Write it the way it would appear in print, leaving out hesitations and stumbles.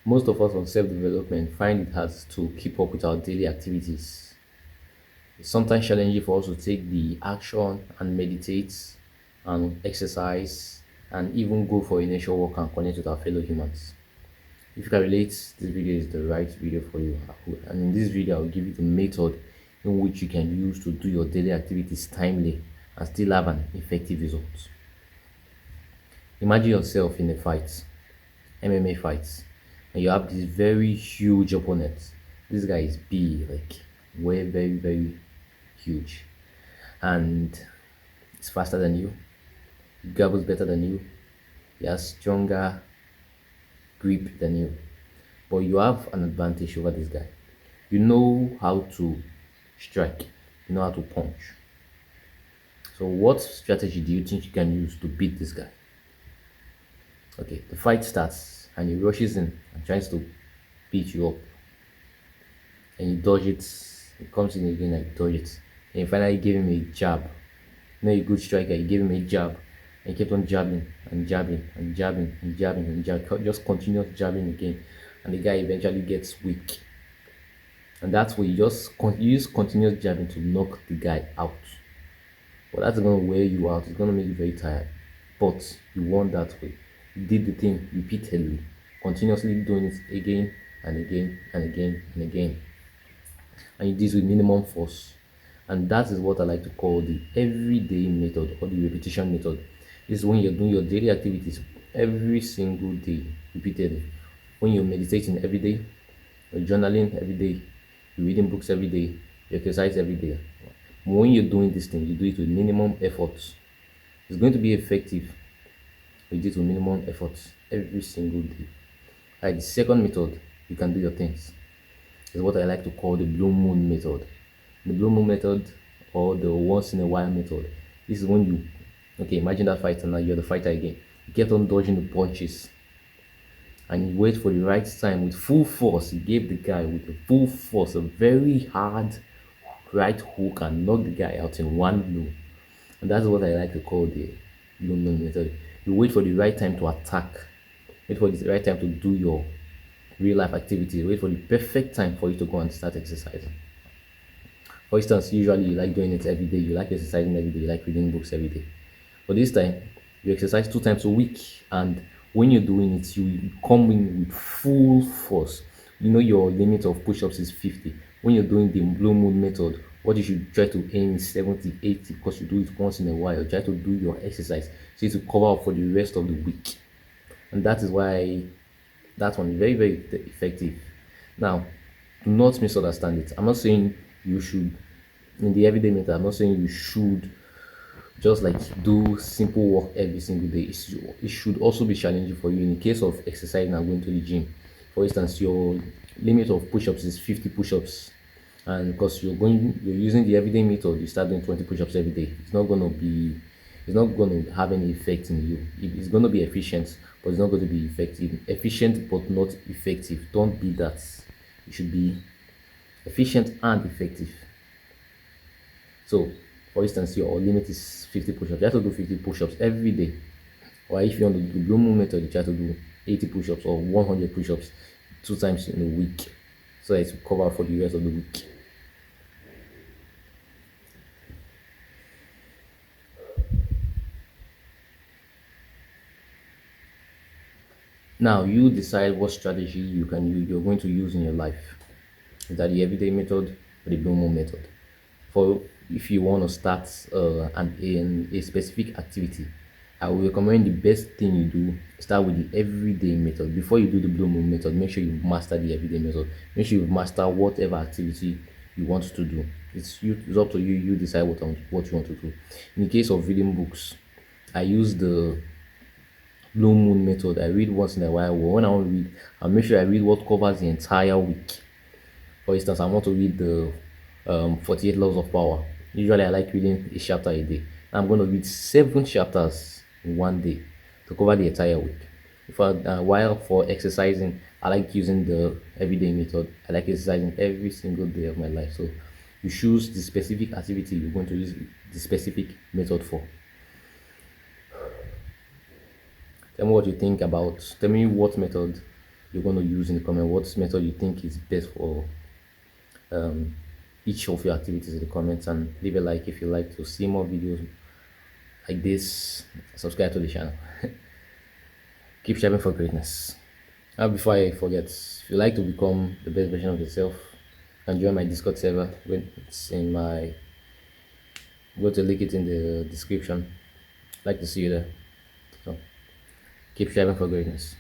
Most of us on self development find it hard to keep up with our daily activities. It's sometimes challenging for us to take the action and meditate and exercise and even go for a nature walk and connect with our fellow humans. If you can relate, this video is the right video for you. And in this video, I'll give you the method in which you can use to do your daily activities timely and still have an effective result. Imagine yourself in a fight, MMA fight, and you have this very huge opponent. This guy is big, like very huge, and he's faster than you, he gabbles better than you, he has stronger grip than you, but you have an advantage over this guy. You know how to strike, you know how to punch. So, what strategy do you think you can use to beat this guy? Okay, the fight starts and he rushes in and tries to beat you up, and you dodge it. He comes in again and you dodge it, and you finally give him a jab. You know, a good striker, you give him a jab, and he kept on jabbing and jabbing and jabbing and jabbing and jabbing, just continuous jabbing again, and the guy eventually gets weak. And that's where you use continuous jabbing to knock the guy out. But that's going to wear you out. It's going to make you very tired. But you won that way. You did the thing repeatedly, continuously doing it again and again and again and again. And you did it with minimum force. And that is what I like to call the everyday method or the repetition method. This is when you're doing your daily activities every single day, repeatedly. When you're meditating every day, you're journaling every day, you're reading books every day, you exercise every day. When you're doing this thing, you do it with minimum efforts. It's going to be effective. You do it with minimum efforts every single day. Right, the second method you can do your things is what I like to call the blue moon method. The blue moon method or the once in a while method. This is when imagine that fighter now, you're the fighter again. You get on dodging the punches and you wait for the right time with full force. You gave the guy with a full force, a very hard right hook and knock the guy out in one blow. And that's what I like to call the blue moon method. You wait for the right time to attack, wait for the right time to do your real life activity, wait for the perfect time for you to go and start exercising. For instance, usually you like doing it every day, you like exercising every day, you like reading books every day. But this time, you exercise 2 times a week, and when you're doing it, you come in with full force. You know your limit of push-ups is 50. When you're doing the blue moon method, what you should try to aim is 70, 80, because you do it once in a while. Try to do your exercise so to cover up for the rest of the week. And that is why that one is very effective. Now, do not misunderstand it. I'm not saying you should, in the everyday method, I'm not saying you should just like do simple work every single day. It should also be challenging for you in the case of exercising and going to the gym. For instance, your limit of push-ups is 50 push-ups, and because you're using the everyday method, you start doing 20 push-ups every day. It's not going to have any effect in you. It's going to be efficient, but it's not going to be effective. Efficient but not effective. Don't be that. It should be efficient and effective. So, for instance, your limit is 50 push-ups. You have to do 50 push-ups every day. Or if you want to do the blue moon method, you try to do 80 push-ups or 100 push-ups 2 times in a week, so that it will cover for the rest of the week. Now you decide what strategy you're going to use in your life. Is that the everyday method or the blue moon method? For if you want to start in a specific activity, I will recommend the best thing you do start with the everyday method. Before you do the blue moon method, make sure you master the everyday method. Make sure you master whatever activity you want to do. It's up to you. You decide what you want to do. In the case of reading books, I use the blue moon method. I read once in a while. When I want to read, I'll make sure I read what covers the entire week. For instance, I want to read the 48 Laws of Power. Usually, I like reading a chapter a day. I'm going to read 7 chapters in one day to cover the entire week. While for exercising, I like using the everyday method. I like exercising every single day of my life. So, you choose the specific activity you're going to use the specific method for. Tell me what you think about. Tell me what method you're going to use in the comment, what method you think is best for each of your activities in the comments, and leave a like if you like to see more videos like this. Subscribe to the channel. Keep striving for greatness. Now, before I forget, if you like to become the best version of yourself, you can join my Discord server. When it's in my, go to link it in the description. I'd like to see you there. So keep striving for greatness.